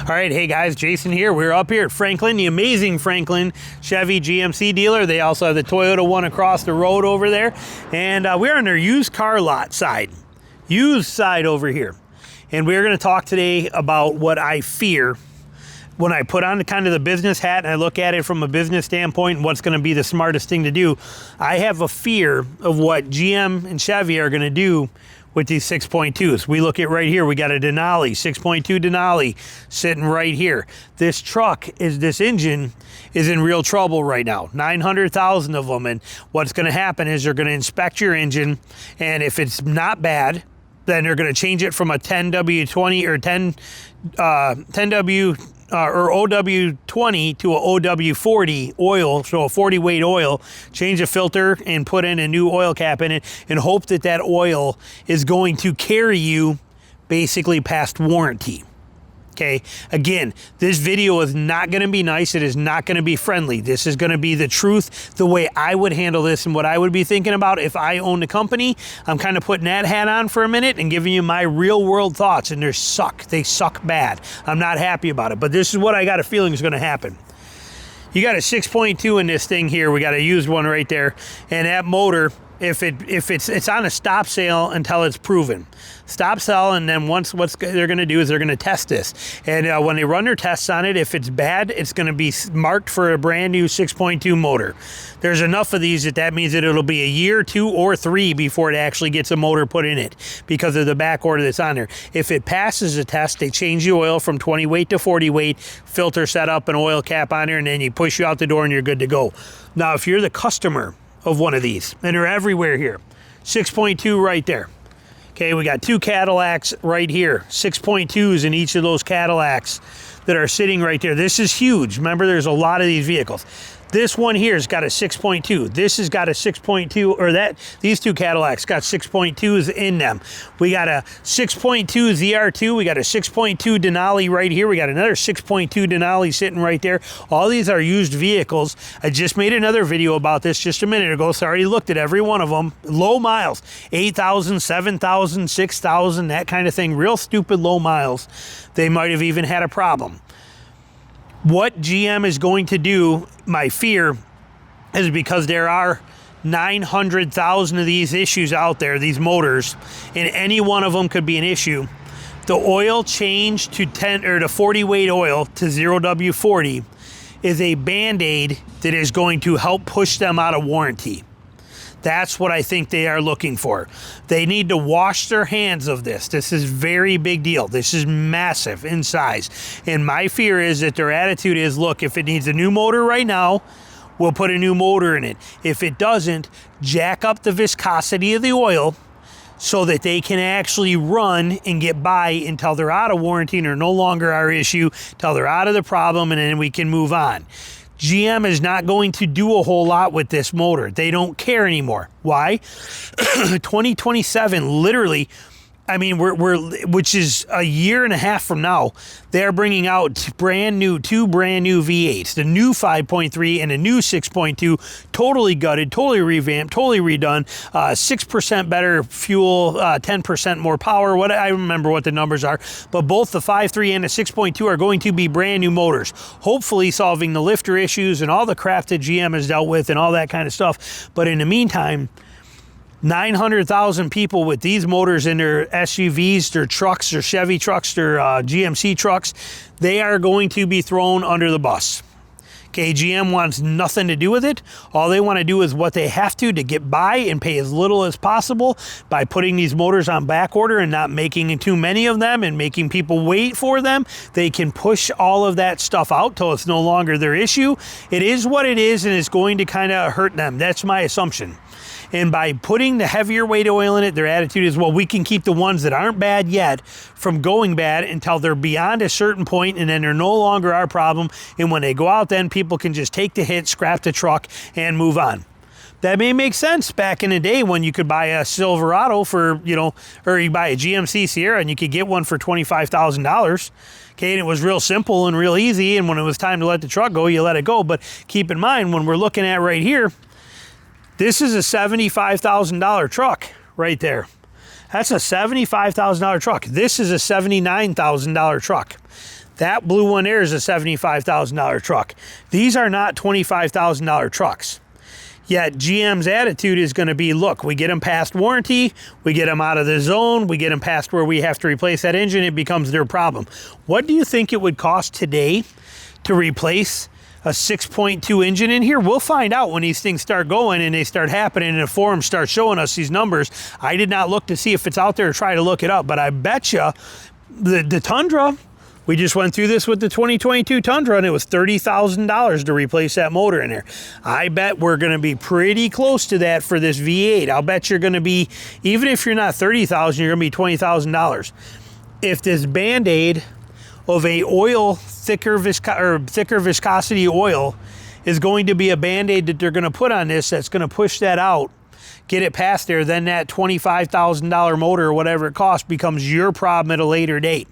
All right, hey guys, Jason here. We're up here at Franklin, the amazing Franklin Chevy GMC dealer. They also have the Toyota one across the road over there. And we're on their used car lot side, used side over here. And we're gonna talk today about what I fear when I put on kind of the business hat and I look at it from a business standpoint and what's gonna be the smartest thing to do. I have a fear of what GM and Chevy are gonna do with these 6.2s. We look at right here, we got a Denali, 6.2 Denali sitting right here. This engine is in real trouble right now. 900,000 of them, and what's gonna happen is they're gonna inspect your engine, and if it's not bad, then they're gonna change it from a 10W20 or 10W or OW20 to a OW40 oil, so a 40 weight oil, change the filter and put in a new oil cap in it and hope that that oil is going to carry you basically past warranty. Okay, again, this video is not gonna be nice. It is not gonna be friendly. This is gonna be the truth, the way I would handle this and what I would be thinking about if I owned a company. I'm kind of putting that hat on for a minute and giving you my real world thoughts, and they suck bad. I'm not happy about it, but this is what I got a feeling is gonna happen. You got a 6.2 in this thing here. We got a used one right there, and that motor, it's on a stop sale until it's proven. Stop sell, and then once what they're going to do is they're going to test this. And when they run their tests on it, if it's bad, it's going to be marked for a brand new 6.2 motor. There's enough of these that means that it'll be a year, 2 or 3 before it actually gets a motor put in it because of the back order that's on there. If it passes the test, they change the oil from 20 weight to 40 weight, filter set up, an oil cap on there, and then you push you out the door and you're good to go. Now, if you're the customer of one of these, and they're everywhere here, 6.2 right there. Okay, we got 2 Cadillacs right here, 6.2s in each of those Cadillacs that are sitting right there. This is huge. Remember, there's a lot of these vehicles. This one here has got a 6.2. This has got a 6.2, or these 2 Cadillacs got 6.2s in them. We got a 6.2 ZR2. We got a 6.2 Denali right here. We got another 6.2 Denali sitting right there. All these are used vehicles. I just made another video about this just a minute ago, so I already looked at every one of them. Low miles, 8,000, 7,000, 6,000, that kind of thing. Real stupid low miles. They might have even had a problem. What GM is going to do, my fear, is because there are 900,000 of these issues out there, these motors, and any one of them could be an issue. The oil change to 10 or to 40 weight oil to 0W40 is a Bandaid that is going to help push them out of warranty. That's what I think they are looking for. They need to wash their hands of this. This is very big deal. This is massive in size. And my fear is that their attitude is, look, if it needs a new motor right now, we'll put a new motor in it. If it doesn't, jack up the viscosity of the oil so that they can actually run and get by until they're out of warranty and are no longer our issue, until they're out of the problem, and then we can move on. GM is not going to do a whole lot with this motor. They don't care anymore. Why? 2027, literally, I mean, which is a year and a half from now, they're bringing out two brand new V8s, the new 5.3 and a new 6.2, totally gutted, totally revamped, totally redone, 6% better fuel, 10% more power. I remember what the numbers are, but both the 5.3 and the 6.2 are going to be brand new motors, hopefully solving the lifter issues and all the crap that GM has dealt with and all that kind of stuff. But in the meantime, 900,000 people with these motors in their SUVs, their trucks, their Chevy trucks, their GMC trucks, they are going to be thrown under the bus. Okay, GM wants nothing to do with it. All they want to do is what they have to get by and pay as little as possible by putting these motors on back order and not making too many of them and making people wait for them. They can push all of that stuff out till it's no longer their issue. It is what it is, and it's going to kind of hurt them. That's my assumption. And by putting the heavier weight oil in it, their attitude is, well, we can keep the ones that aren't bad yet from going bad until they're beyond a certain point, and then they're no longer our problem. And when they go out, then people can just take the hit, scrap the truck, and move on. That may make sense back in the day when you could buy a Silverado for, or you buy a GMC Sierra and you could get one for $25,000. Okay, and it was real simple and real easy, and when it was time to let the truck go, you let it go. But keep in mind, when we're looking at right here, this is a $75,000 truck right there. That's a $75,000 truck. This is a $79,000 truck. That blue one there is a $75,000 truck. These are not $25,000 trucks. Yet GM's attitude is going to be, look, we get them past warranty, we get them out of the zone, we get them past where we have to replace that engine, it becomes their problem. What do you think it would cost today to replace a 6.2 engine in here? We'll find out when these things start going and they start happening and the forums start showing us these numbers. I did not look to see if it's out there or try to look it up, but I bet you the Tundra, we just went through this with the 2022 Tundra and it was $30,000 to replace that motor in there. I bet we're going to be pretty close to that for this V8. I'll bet you're going to be, even if you're not $30,000, you're going to be $20,000. If this Bandaid of a oil, thicker viscosity oil is going to be a Bandaid that they're going to put on this that's going to push that out, get it past there, then that $25,000 motor or whatever it costs becomes your problem at a later date.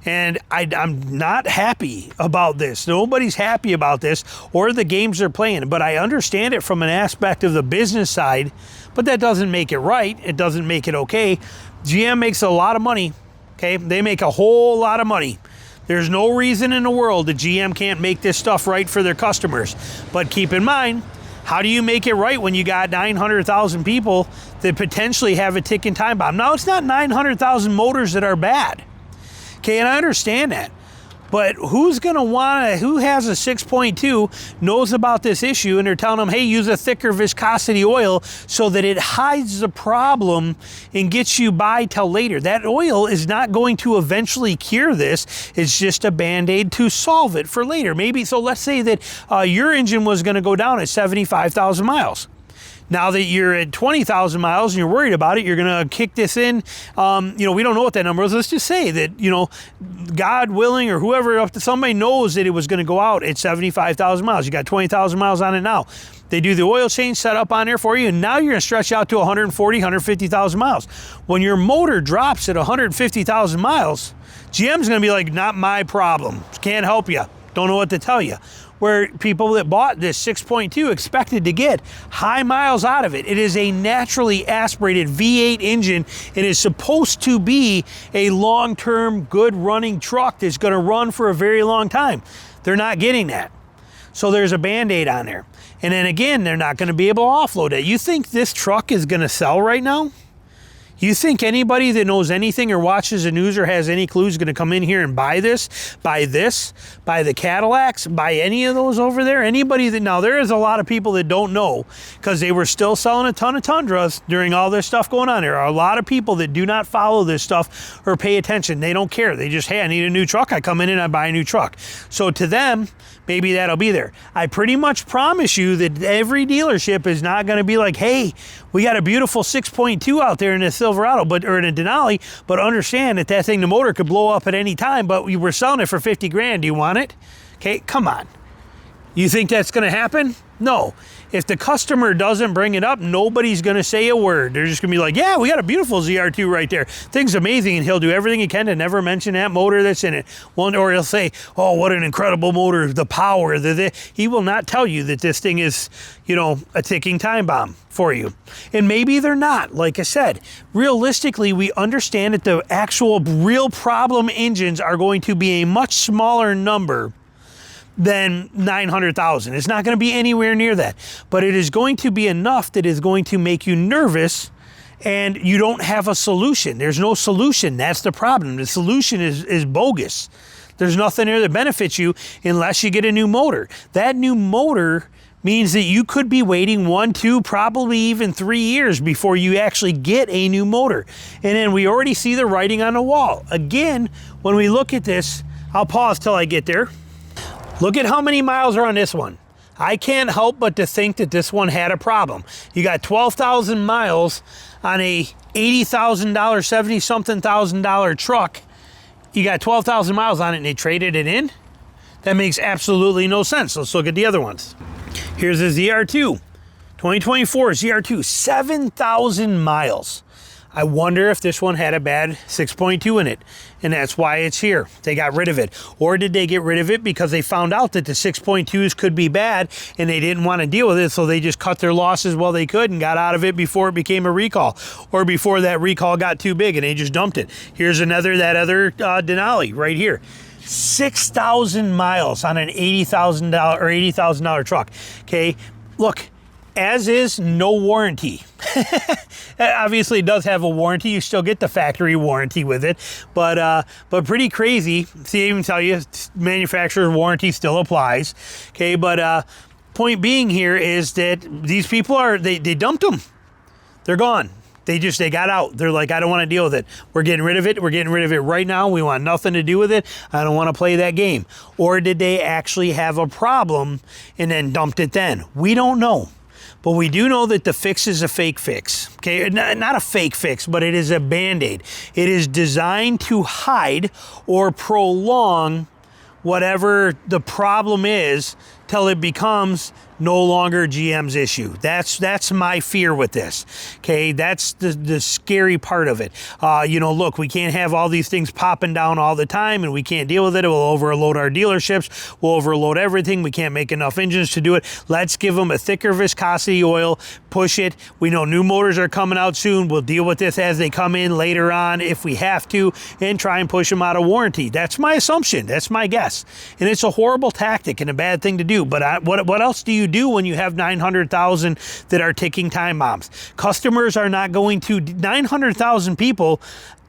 And I'm not happy about this. Nobody's happy about this or the games they're playing, but I understand it from an aspect of the business side, but that doesn't make it right. It doesn't make it okay. GM makes a lot of money, okay? They make a whole lot of money. There's no reason in the world that GM can't make this stuff right for their customers. But keep in mind, how do you make it right when you got 900,000 people that potentially have a ticking time bomb? Now, it's not 900,000 motors that are bad. Okay, and I understand that. But who has a 6.2, knows about this issue, and they're telling them, hey, use a thicker viscosity oil so that it hides the problem and gets you by till later. That oil is not going to eventually cure this. It's just a Band-Aid to solve it for later. Maybe, so let's say that your engine was going to go down at 75,000 miles. Now that you're at 20,000 miles and you're worried about it, you're going to kick this in. We don't know what that number is. Let's just say that, God willing or whoever, up to somebody knows that it was going to go out at 75,000 miles. You got 20,000 miles on it now. They do the oil change setup on there for you, and now you're going to stretch out to 140, 150,000 miles. When your motor drops at 150,000 miles, GM's going to be like, not my problem. Can't help you. Don't know what to tell you. Where people that bought this 6.2 expected to get high miles out of it. It is a naturally aspirated V8 engine. It is supposed to be a long-term, good running truck that's going to run for a very long time. They're not getting that. So there's a Band-Aid on there. And then again, they're not going to be able to offload it. You think this truck is going to sell right now? You think anybody that knows anything or watches the news or has any clues is going to come in here and buy this, buy the Cadillacs, buy any of those over there? Anybody that, now there is a lot of people that don't know because they were still selling a ton of Tundras during all this stuff going on. There are a lot of people that do not follow this stuff or pay attention. They don't care. They just, hey, I need a new truck. I come in and I buy a new truck. So to them, maybe that'll be there. I pretty much promise you that every dealership is not going to be like, hey, we got a beautiful 6.2 out there in a Silverado, or in a Denali, but understand that thing, the motor could blow up at any time, but we were selling it for 50 grand. Do you want it? Okay, come on. You think that's going to happen? No. If the customer doesn't bring it up, nobody's going to say a word. They're just going to be like, yeah, we got a beautiful ZR2 right there. Thing's amazing, and he'll do everything he can to never mention that motor that's in it. Or he'll say, oh, what an incredible motor, the power. He will not tell you that this thing is, a ticking time bomb for you. And maybe they're not. Like I said, realistically, we understand that the actual real problem engines are going to be a much smaller number than 900,000. It's not going to be anywhere near that, but it is going to be enough that is going to make you nervous, and you don't have a solution. There's no solution. That's the problem. The solution is bogus. There's nothing there that benefits you unless you get a new motor. That new motor means that you could be waiting 1, 2, probably even 3 years before you actually get a new motor. And then we already see the writing on the wall. Again, when we look at this, I'll pause till I get there. Look at how many miles are on this one. I can't help but to think that this one had a problem. You got 12,000 miles on a $80,000, $70-something thousand truck. You got 12,000 miles on it and they traded it in? That makes absolutely no sense. Let's look at the other ones. Here's a ZR2, 2024 ZR2, 7,000 miles. I wonder if this one had a bad 6.2 in it, and that's why it's here. They got rid of it. Or did they get rid of it because they found out that the 6.2s could be bad and they didn't want to deal with it, so they just cut their losses while they could and got out of it before it became a recall, or before that recall got too big and they just dumped it. Here's that other Denali right here. 6,000 miles on an $80,000 or $80,000 truck. Okay, look, as is, no warranty. Obviously, it does have a warranty. You still get the factory warranty with it, but pretty crazy. See, they even tell you manufacturer's warranty still applies. Okay, but point being here is that these people they dumped them. They're gone. They got out. They're like, I don't want to deal with it. We're getting rid of it. We're getting rid of it right now. We want nothing to do with it. I don't want to play that game. Or did they actually have a problem and then dumped it then? We don't know. But we do know that the fix is a fake fix. Okay, not a fake fix, but it is a Band-Aid. It is designed to hide or prolong whatever the problem is till it becomes no longer GM's issue. That's my fear with this. Okay, that's the scary part of it. You know, look, we can't have all these things popping down all the time, and we can't deal with it. It will overload our dealerships. We'll overload everything. We can't make enough engines to do it. Let's give them a thicker viscosity oil, push it. We know new motors are coming out soon. We'll deal with this as they come in later on if we have to, and try and push them out of warranty. That's my assumption. That's my guess. And it's a horrible tactic and a bad thing to do. But what else do you do when you have 900,000 that are ticking time bombs? Customers are not going to 900,000 people.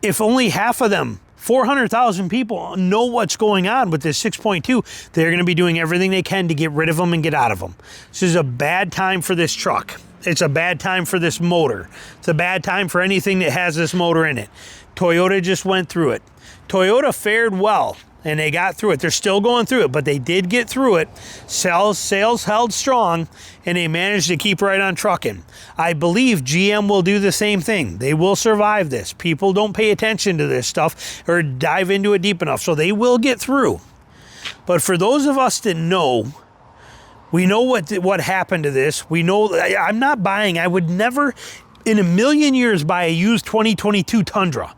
If only half of them, 400,000 people, know what's going on with this 6.2, they're going to be doing everything they can to get rid of them and get out of them. This is a bad time for this truck. It's a bad time for this motor. It's a bad time for anything that has this motor in it. Toyota just went through it. Toyota fared well, and they got through it. They're still going through it, but they did get through it. Sales held strong, and they managed to keep right on trucking. I believe GM will do the same thing. They will survive this. People don't pay attention to this stuff or dive into it deep enough, so they will get through. But for those of us that know, we know what happened to this. We know I'm not buying. I would never in a million years buy a used 2022 Tundra.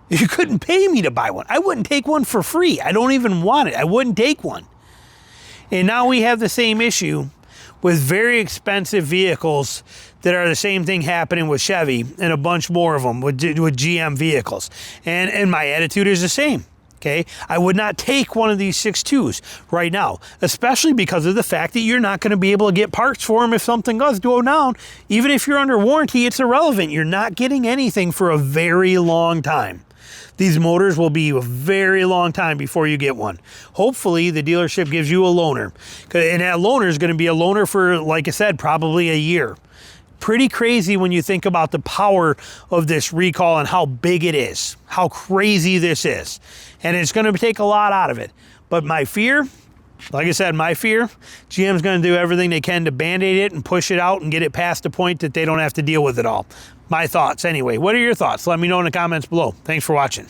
You couldn't pay me to buy one. I wouldn't take one for free. I don't even want it. I wouldn't take one. And now we have the same issue with very expensive vehicles that are the same thing happening with Chevy and a bunch more of them with GM vehicles. And my attitude is the same. Okay, I would not take one of these 6.2s right now, especially because of the fact that you're not going to be able to get parts for them if something does go down. Even if you're under warranty, it's irrelevant. You're not getting anything for a very long time. These motors will be a very long time before you get one. Hopefully, the dealership gives you a loaner. And that loaner is going to be a loaner for, like I said, probably a year. Pretty crazy when you think about the power of this recall and how big it is, how crazy this is. And it's going to take a lot out of it. But my fear, like I said, GM's going to do everything they can to Band-Aid it and push it out and get it past the point that they don't have to deal with it all. My thoughts anyway. What are your thoughts? Let me know in the comments below. Thanks for watching.